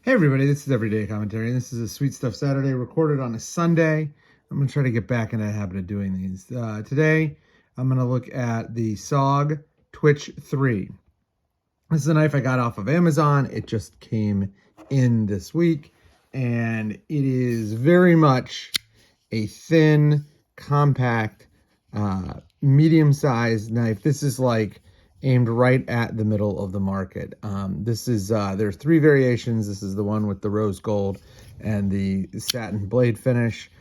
Hey everybody, this is Everyday Commentary, and this is a Sweet Stuff Saturday recorded on a Sunday. I'm going to try to get back in the habit of doing these. Today, I'm going to look at the SOG Twitch III. This is a knife I got off of Amazon. It just came in this week, and it is very much a thin, compact, medium-sized knife. This is like aimed right at the middle of the market. There's three variations. This is the one with the rose gold and the satin blade finish.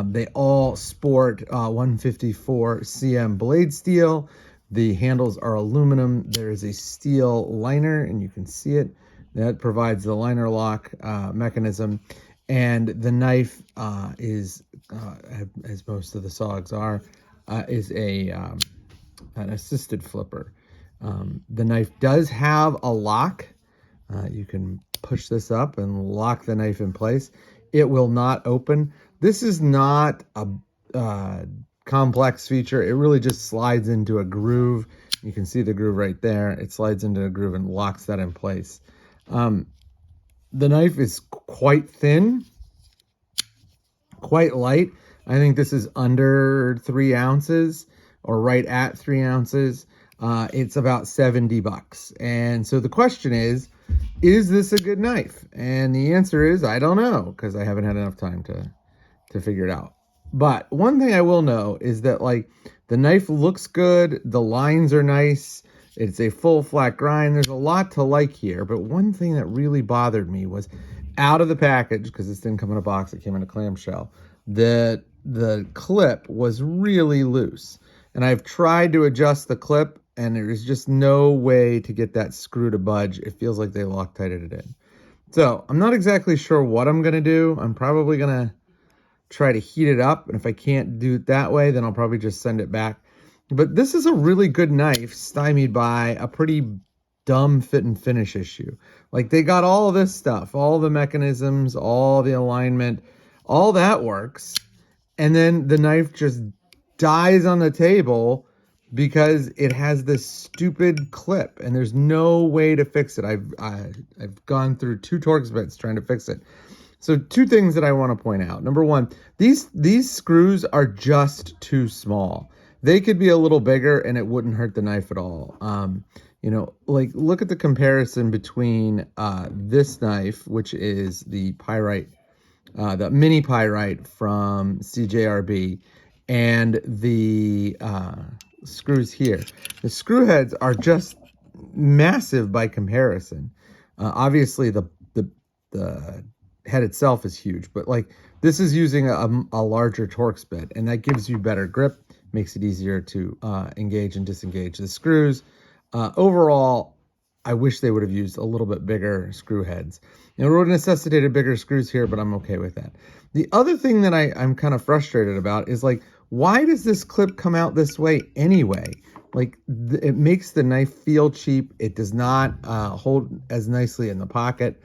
They all sport 154 cm blade steel. The handles are aluminum. There is a steel liner, and you can see it. That provides the liner lock mechanism. And the knife is, as most of the SOGs are, is an assisted flipper. The knife does have a lock. You can push this up and lock the knife in place. It will not open. This is not a complex feature. It really just slides into a groove. You can see the groove right there. It slides into a groove and locks that in place. The knife is quite thin, quite light. I think this is under 3 ounces or right at 3 ounces. It's about $70. And so the question is this a good knife? And the answer is, I don't know, because I haven't had enough time to figure it out. But one thing I will know is that, like, the knife looks good. The lines are nice. It's a full flat grind. There's a lot to like here. But one thing that really bothered me was out of the package, because this didn't come in a box, it came in a clamshell, the clip was really loose. And I've tried to adjust the clip, and there is just no way to get that screw to budge. It feels like they Loctited it in. So I'm not exactly sure what I'm going to do. I'm probably going to try to heat it up. And if I can't do it that way, then I'll probably just send it back. But this is a really good knife stymied by a pretty dumb fit and finish issue. Like, they got all this stuff, all the mechanisms, all the alignment, all that works. And then the knife just dies on the table because it has this stupid clip, and there's no way to fix it. I've gone through 2 Torx bits trying to fix it. So 2 things that I want to point out. Number one, these screws are just too small. They could be a little bigger and it wouldn't hurt the knife at all. You know, like, look at the comparison between this knife, which is the pyrite, the mini pyrite from CJRB, and the screws here. The screw heads are just massive by comparison. Obviously the head itself is huge, but like, this is using a larger Torx bit, and that gives you better grip, makes it easier to engage and disengage the screws. Overall, I wish they would have used a little bit bigger screw heads. It would have necessitated bigger screws here, but I'm okay with that. The other thing that I'm kind of frustrated about is, like, why does this clip come out this way anyway? Like, it makes the knife feel cheap. It does not hold as nicely in the pocket.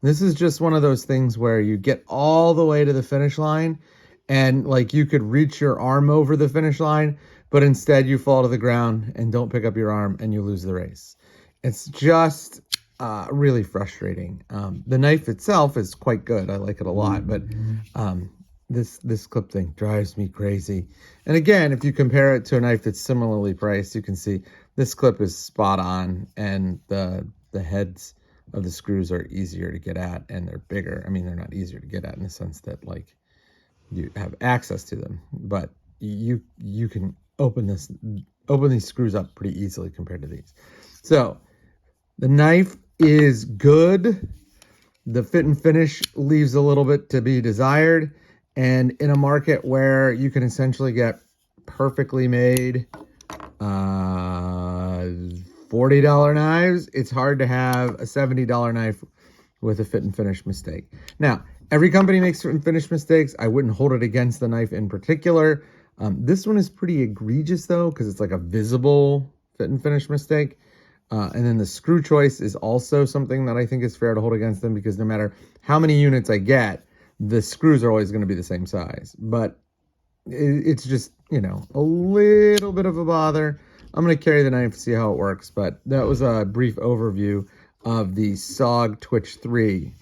This is just one of those things where you get all the way to the finish line, and, like, you could reach your arm over the finish line, but instead you fall to the ground and don't pick up your arm and you lose the race. It's just really frustrating. The knife itself is quite good. I like it a lot, but this clip thing drives me crazy. And again, if you compare it to a knife that's similarly priced, you can see this clip is spot on, and the heads of the screws are easier to get at, and they're bigger. I mean, they're not easier to get at in the sense that, like, you have access to them, but you can open these screws up pretty easily compared to these. So the knife is good. The fit and finish leaves a little bit to be desired. And in a market where you can essentially get perfectly made $40 knives, it's hard to have a $70 knife with a fit and finish mistake. Now, every company makes fit and finish mistakes. I wouldn't hold it against the knife in particular. This one is pretty egregious, though, because it's like a visible fit and finish mistake. And then the screw choice is also something that I think is fair to hold against them, because no matter how many units I get, the screws are always going to be the same size. But it's just, you know, a little bit of a bother. I'm going to carry the knife, see how it works. But that was a brief overview of the SOG Twitch III.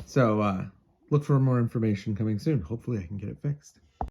So look for more information coming soon. Hopefully I can get it fixed.